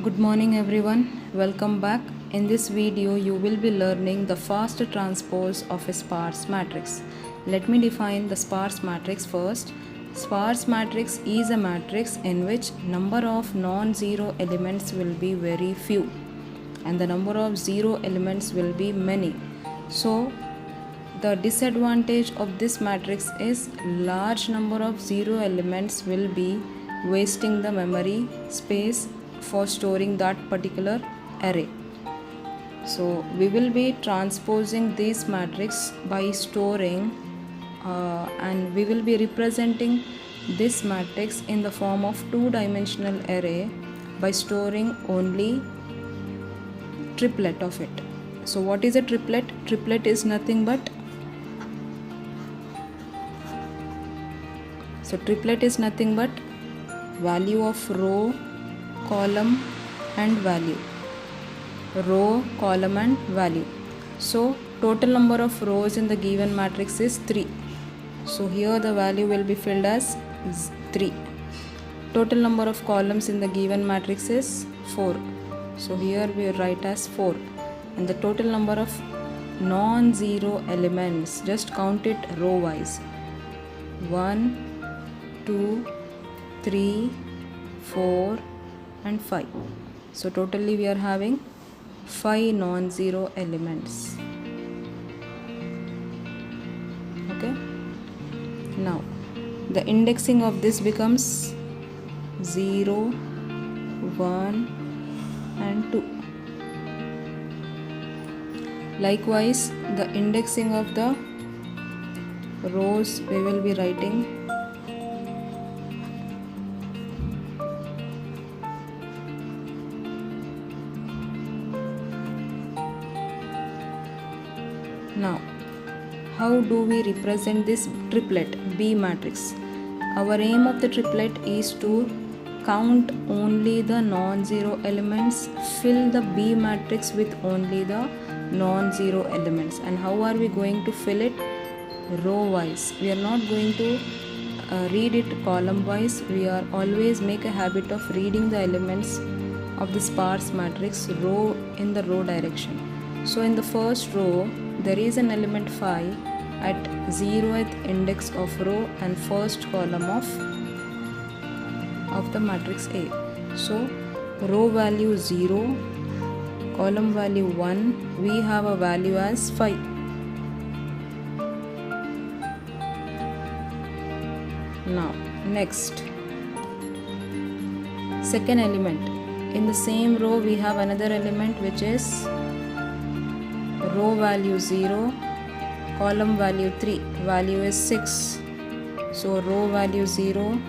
Good morning everyone, welcome back. In this video you will be learning the fast transpose of a sparse matrix. Let me define the sparse matrix first. Sparse matrix is a matrix in which number of non-zero elements will be very few and the number of zero elements will be many. So the disadvantage of this matrix is large number of zero elements will be wasting the memory space for storing that particular array. So we will be transposing this matrix by storing and we will be representing this matrix in the form of two-dimensional array by storing only triplet of it. So what is a triplet? Triplet is nothing but value of row, column and value. Row, column and value. So total number of rows in the given matrix is 3. So here the value will be filled as 3. Total number of columns in the given matrix is 4. So here we write as 4. And the total number of non-zero elements, just count it row wise. 1, 2, 3, 4 and 5. So totally we are having 5 non-zero elements. Okay. Now the indexing of this becomes 0, 1 and 2. Likewise the indexing of the rows we will be writing Now, how do we represent this triplet B matrix? Our aim of the triplet is to count only the non-zero elements, fill the B matrix with only the non-zero elements. And how are we going to fill it? Row wise. We are not going to read it column wise. We are always make a habit of reading the elements of the sparse matrix row in the row direction. So in the first row there is an element 5 at 0th index of row and first column of the matrix A. So row value 0, column value 1, we have a value as 5. Now next, second element. In the same row we have another element which is row value 0, column value 3, value is 6. So row value 0,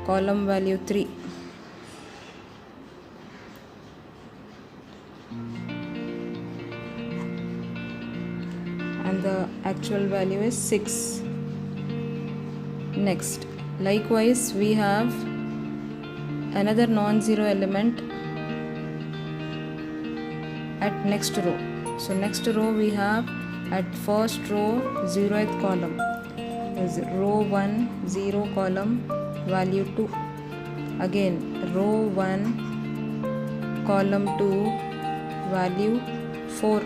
column value 3. And the actual value is 6. Next, likewise we have another non-zero element at next row. So next row we have at first row 0th column is row 1 0 column value 2. Again row 1 column 2 value 4.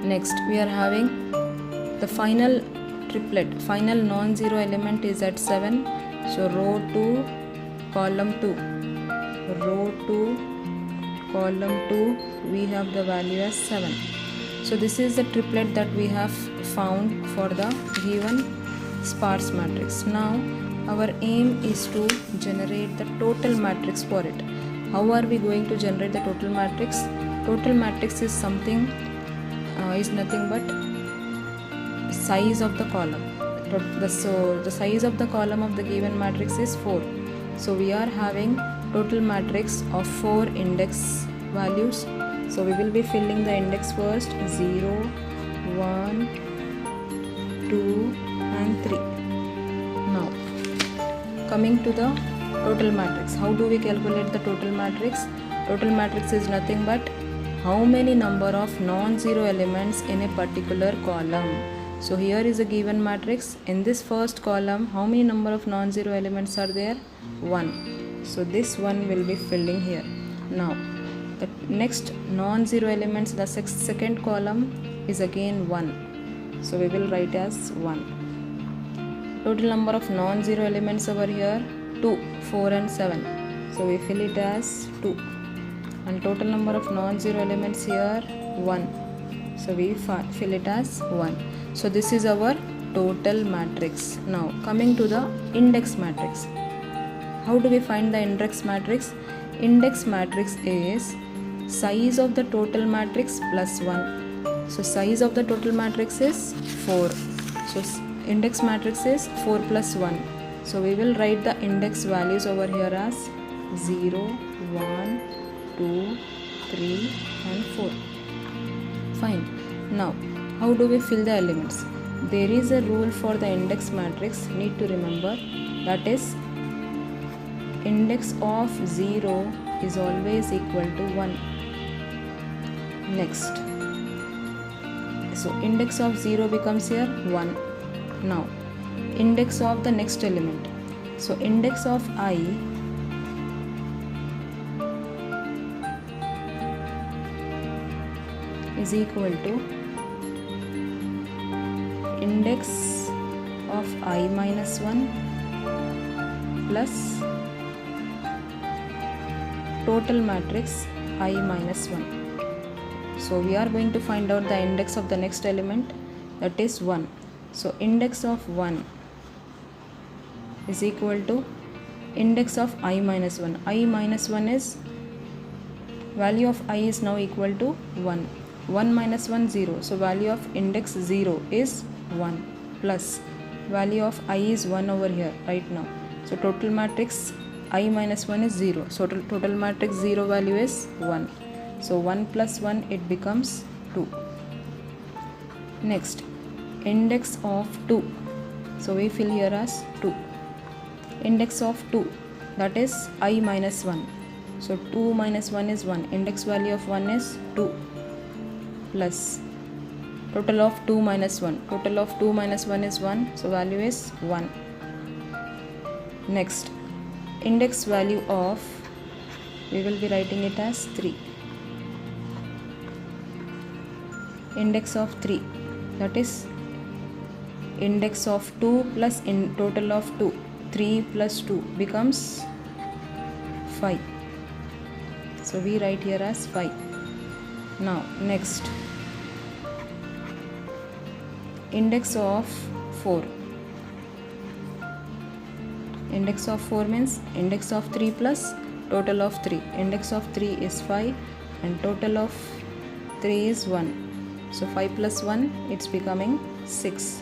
Next we are having the final triplet, final non-zero element is at 7. So row 2 column 2, row 2 column 2 we have the value as 7. So this is the triplet that we have found for the given sparse matrix. Now our aim is to generate the total matrix for it. How are we going to generate the total matrix? Total matrix is something is nothing but size of the column. So the size of the column of the given matrix is 4. So we are having total matrix of 4 index values. So we will be filling the index first 0, 1, 2 and 3. Now coming to the total matrix. How do we calculate the total matrix? Total matrix is nothing but how many number of non-zero elements in a particular column. So here is a given matrix. In this first column, how many number of non-zero elements are there? 1. So this one will be filled in here. Now the next non-zero elements, the second column is again 1. So we will write as 1. Total number of non-zero elements over here 2, 4 and 7. So we fill it as 2. And total number of non-zero elements here 1. So we fill it as 1. So this is our total matrix. Now coming to the index matrix. How do we find the index matrix? Index matrix is size of the total matrix plus 1. So size of the total matrix is 4. So index matrix is 4 plus 1. So we will write the index values over here as 0, 1, 2, 3 and 4. Fine. Now how do we fill the elements? There is a rule for the index matrix, need to remember, that is index of 0 is always equal to 1. Next, so index of 0 becomes here 1. Now index of the next element, so index of I is equal to index of I minus 1 plus total matrix I minus 1. So we are going to find out the index of the next element, that is 1. So index of 1 is equal to index of I minus 1. I minus 1 is, value of I is now equal to 1. 1 minus 1 0. So value of index 0 is 1 plus value of I is 1 over here right now. So total matrix I minus 1 is 0. So total matrix 0 value is 1. So 1 plus 1 it becomes 2. Next, index of 2. So we fill here as 2. Index of 2, that is I minus 1. So 2 minus 1 is 1. Index value of 1 is 2 plus total of 2 minus 1. Total of 2 minus 1 is 1. So value is 1. Next, index value of, we will be writing it as 3. Index of 3, that is index of 2 plus in total of 2. 3 plus 2 becomes 5. So we write here as 5. Now next, index of 4. Index of 4 means index of 3 plus total of 3. Index of 3 is 5 and total of 3 is 1. So 5 plus 1, it's becoming 6.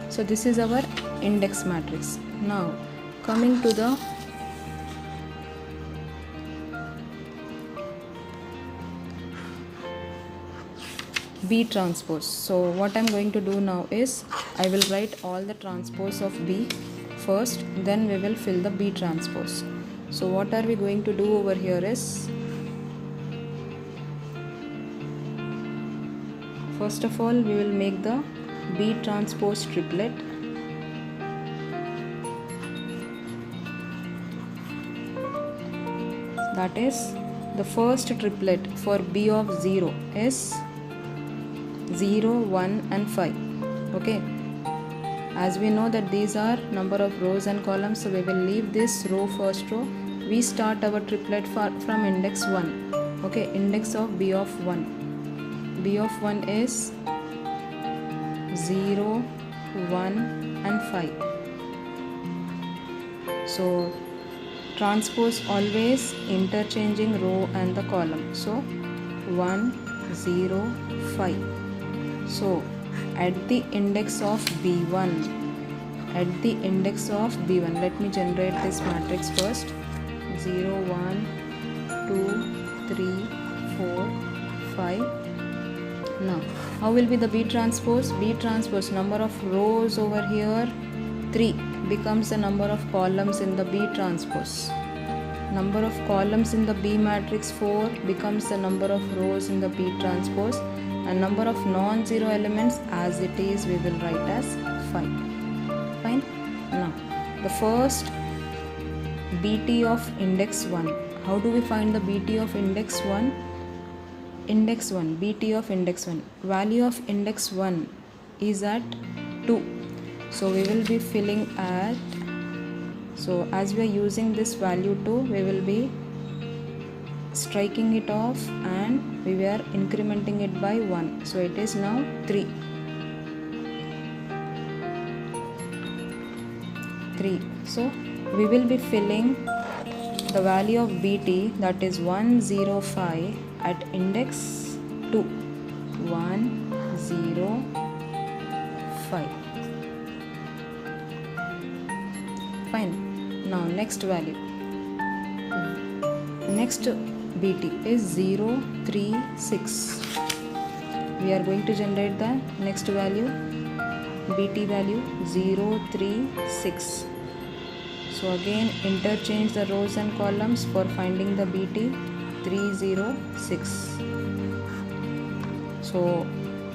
So this is our index matrix. Now coming to the B transpose. So what I'm going to do now is I will write all the transpose of B first, then we will fill the B transpose. So what are we going to do over here is, first of all we will make the B transpose triplet. That is, the first triplet for B of 0 is 0, 1 and 5. Okay, as we know that these are number of rows and columns, so we will leave this row, first row. We start our triplet from index 1. Okay, index of B of 1. B of 1 is 0, 1 and 5. So transpose always interchanging row and the column. So 1, 0, 5. So at the index of B1, let me generate this matrix first. 0, 1, 2, 3, 4, 5. Now how will be the B transpose? B transpose, number of rows over here 3 becomes the number of columns in the B transpose. Number of columns in the B matrix 4 becomes the number of rows in the B transpose, and number of non-zero elements as it is we will write as 5. Fine. Now the first BT of index 1. How do we find the BT of index 1? Index 1, BT of index 1. Value of index 1 is at 2. So we will be filling at, so as we are using this value 2, we will be striking it off and we were incrementing it by 1. So it is now 3. 3. So we will be filling the value of BT, that is 105 at index 2. 105. Fine. Now next value. Next BT is 036. We are going to generate the next value, BT value 036. So again interchange the rows and columns for finding the BT 306. So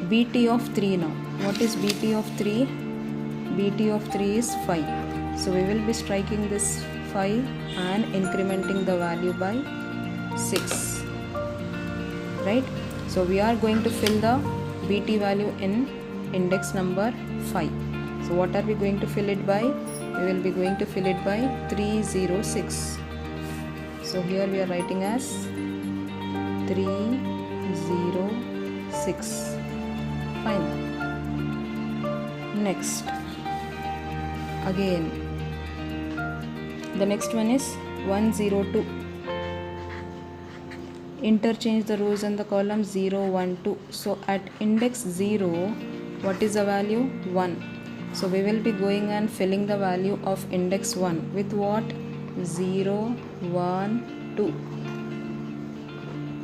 BT of 3 now. What is BT of 3? BT of 3 is 5. So we will be striking this 5 and incrementing the value by 6. Right? So we are going to fill the BT value in index number 5. So what are we going to fill it by? We will be going to fill it by 306. So here we are writing as 306. Fine. Next. Again. The next one is 102. Interchange the rows and the columns 0, 1, 2. So at index 0, what is the value? 1. So we will be going and filling the value of index 1 with what? 0, 1, 2.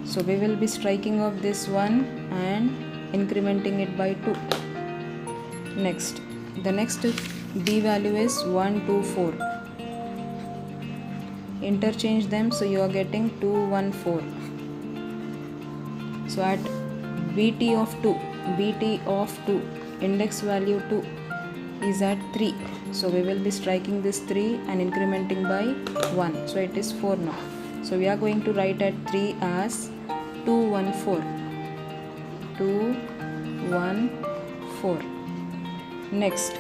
So we will be striking off this 1 and incrementing it by 2. Next, the next B value is 1, 2, 4. Interchange them, so you are getting 2, 1, 4. So at BT of 2, index value 2 is at 3. So we will be striking this 3 and incrementing by 1. So it is 4 now. So we are going to write at 3 as 214. 214. Next,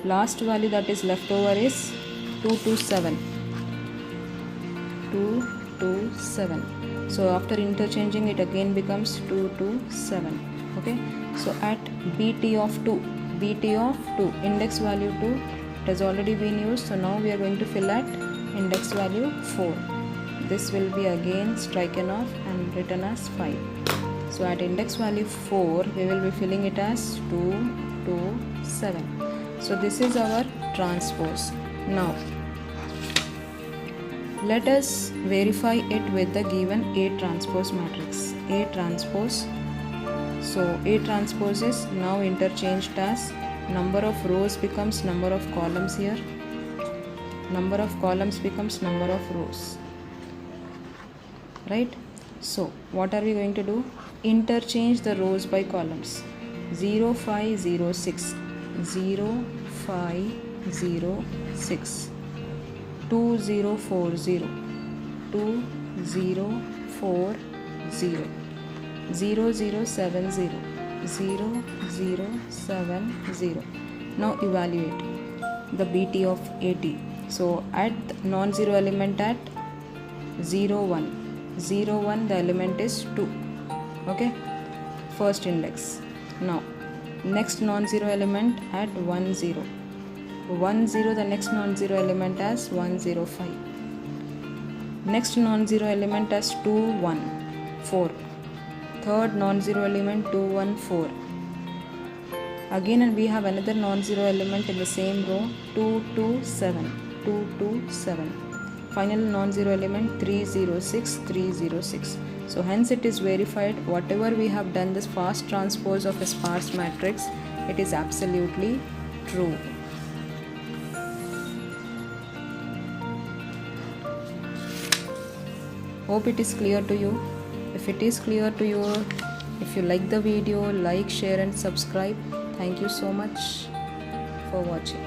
last value that is left over is 227. 227. So after interchanging it again becomes 227. Okay. So at BT of 2, index value 2, it has already been used. So now we are going to fill at index value 4. This will be again striken off and written as 5. So at index value 4, we will be filling it as 227. So this is our transpose. Now let us verify it with the given A transpose matrix. A transpose. So A transpose is now interchanged as number of rows becomes number of columns here. Number of columns becomes number of rows. Right? So what are we going to do? Interchange the rows by columns. 0506. 0506. 2040, 2040, 0070, 0070. Now evaluate the BT of 80. So add non-zero element at 01. 01, the element is 2. Okay, first index. Now next non-zero element at 10. 10, the next non-zero element as 105. Next non-zero element as 214. Third non-zero element 214. Again, and we have another non-zero element in the same row 227. 227. Final non-zero element 306. 306. So hence it is verified whatever we have done this fast transpose of a sparse matrix, it is absolutely true. Hope it is clear to you. If it is clear to you, if you like the video, like, share and subscribe. Thank you so much for watching.